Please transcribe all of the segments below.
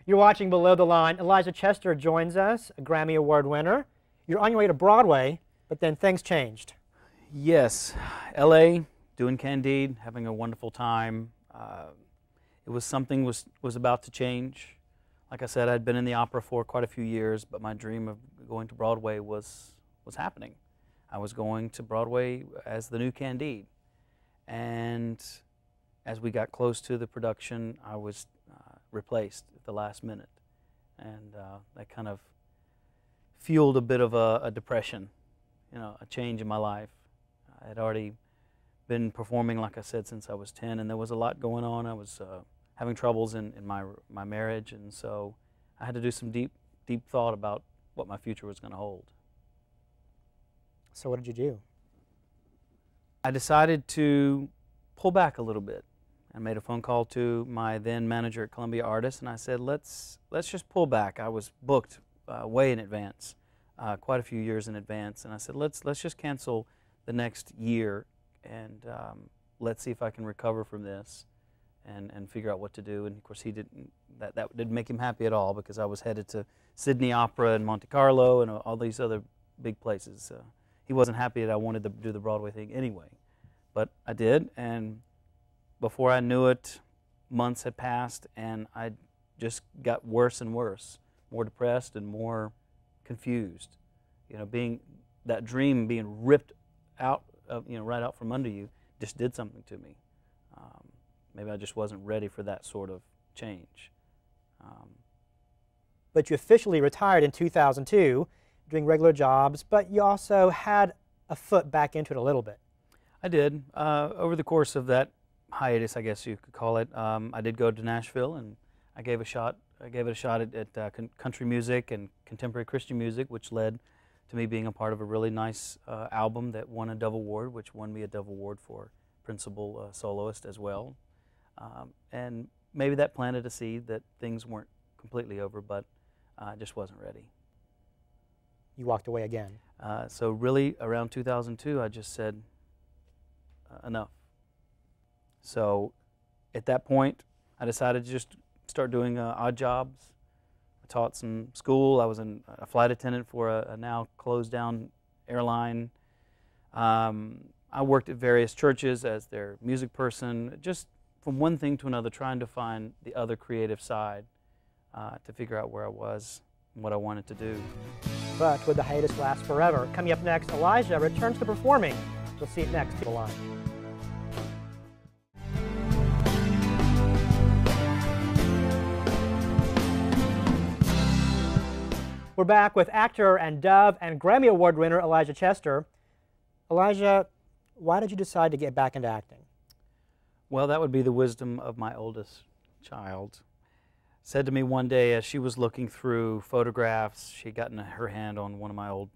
You're watching Below the Line. Elijah Chester joins us, a Grammy Award winner. You're on your way to Broadway, but then things changed. Yes, LA, doing Candide, having a wonderful time. It was something was about to change. Like I said, I'd been in the opera for quite a few years, but my dream of going to Broadway was happening. I was going to Broadway as the new Candide. And as we got close to the production, I was replaced at the last minute. And that kind of fueled a bit of a depression, you know, a change in my life. I had already been performing, like I said, since I was 10, and there was a lot going on. I was having troubles in my marriage, and so I had to do some deep thought about what my future was going to hold. So what did you do? I decided to pull back a little bit. I made a phone call to my then manager at Columbia Artists, and I said, let's just pull back. I was booked way in advance, quite a few years in advance, and I said, let's just cancel the next year, and let's see if I can recover from this and figure out what to do. And of course, that didn't make him happy at all, because I was headed to Sydney Opera and Monte Carlo and all these other big places. He wasn't happy that I wanted to do the Broadway thing anyway, but I did, and before I knew it, months had passed, and I just got worse and worse, more depressed and more confused. You know, that dream being ripped out of, you know, right out from under you, just did something to me. Maybe I just wasn't ready for that sort of change. But you officially retired in 2002, doing regular jobs, but you also had a foot back into it a little bit. I did. Over the course of that hiatus, I guess you could call it, I did go to Nashville, and I gave it a shot at country music and contemporary Christian music, which led to me being a part of a really nice album that won a Dove Award, which won me a Dove Award for principal soloist as well. And maybe that planted a seed that things weren't completely over, but I just wasn't ready. You walked away again. So really, around 2002, I just said, enough. So at that point, I decided to just start doing odd jobs. I taught some school. I was a flight attendant for a now closed down airline. I worked at various churches as their music person, just from one thing to another, trying to find the other creative side to figure out where I was and what I wanted to do. But would the hiatus last forever? Coming up next, Elijah returns to performing. We'll see it next to the line. We're back with actor and Dove and Grammy Award winner Elijah Chester. Elijah, why did you decide to get back into acting? Well, that would be the wisdom of my oldest child. Said to me one day as she was looking through photographs, she'd gotten her hand on one of my old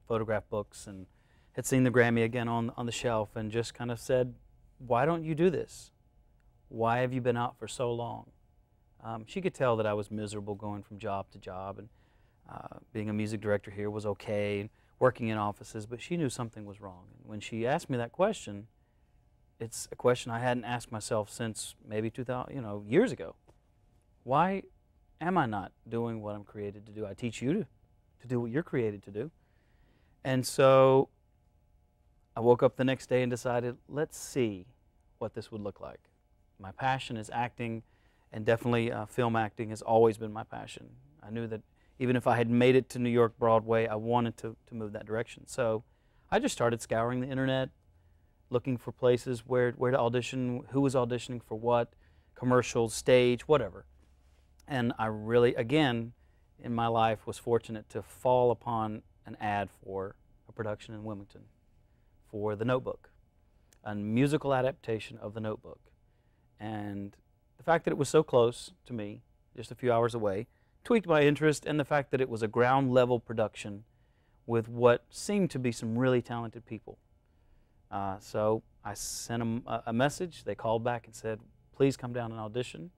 photograph books and had seen the Grammy again on the shelf, and just kind of said, why don't you do this? Why have you been out for so long? She could tell that I was miserable going from job to job, and being a music director here was okay, working in offices, but she knew something was wrong. And when she asked me that question, it's a question I hadn't asked myself since maybe 2000, years ago. Why am I not doing what I'm created to do? I teach you to do what you're created to do. And so I woke up the next day and decided, let's see what this would look like. My passion is acting, and definitely film acting has always been my passion. I knew that even if I had made it to New York Broadway, I wanted to move that direction. So I just started scouring the internet, looking for places where to audition, who was auditioning for what, commercials, stage, whatever. And I really, again, in my life was fortunate to fall upon an ad for a production in Wilmington for The Notebook, a musical adaptation of The Notebook. And the fact that it was so close to me, just a few hours away, tweaked my interest, and the fact that it was a ground level production with what seemed to be some really talented people. So I sent them a message. They called back and said, please come down and audition.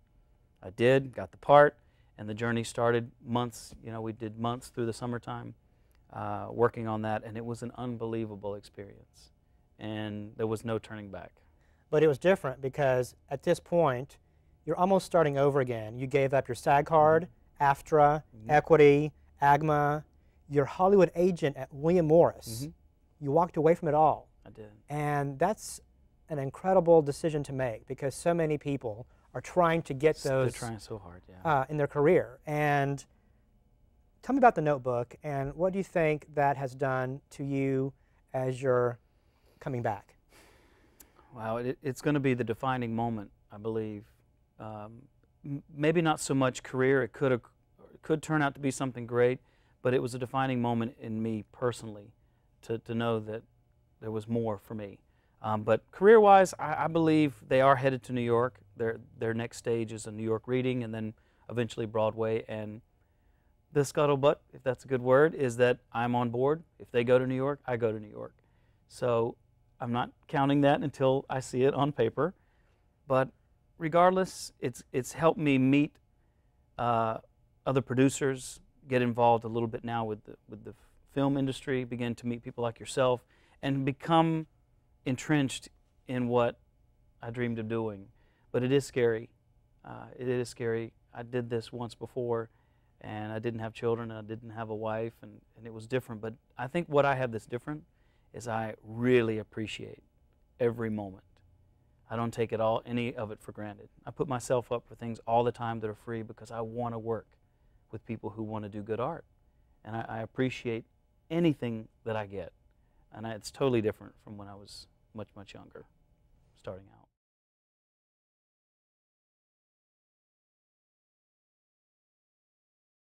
I did, got the part, and the journey started months. We did months through the summertime working on that, and it was an unbelievable experience. And there was no turning back. But it was different because at this point, you're almost starting over again. You gave up your SAG card AFTRA, Equity, AGMA. You're Hollywood agent at William Morris. You walked away from it all. I did. And that's an incredible decision to make because so many people are trying to get those. They're trying so hard, yeah. In their career. And tell me about The Notebook and what do you think that has done to you as you're coming back? Wow, it's going to be the defining moment, I believe. Maybe not so much career. It could turn out to be something great, but it was a defining moment in me personally to know that there was more for me. But career-wise, I believe they are headed to New York. Their next stage is a New York reading and then eventually Broadway. And the scuttlebutt, if that's a good word, is that I'm on board. If they go to New York, I go to New York. So I'm not counting that until I see it on paper. But regardless, it's helped me meet other producers, get involved a little bit now with the film industry, begin to meet people like yourself, and become entrenched in what I dreamed of doing. But it is scary. It is scary. I did this once before, and I didn't have children, and I didn't have a wife, and it was different. But I think what I have that's different is I really appreciate every moment. I don't take any of it for granted. I put myself up for things all the time that are free because I want to work with people who want to do good art. And I appreciate anything that I get. And it's totally different from when I was much, much younger, starting out.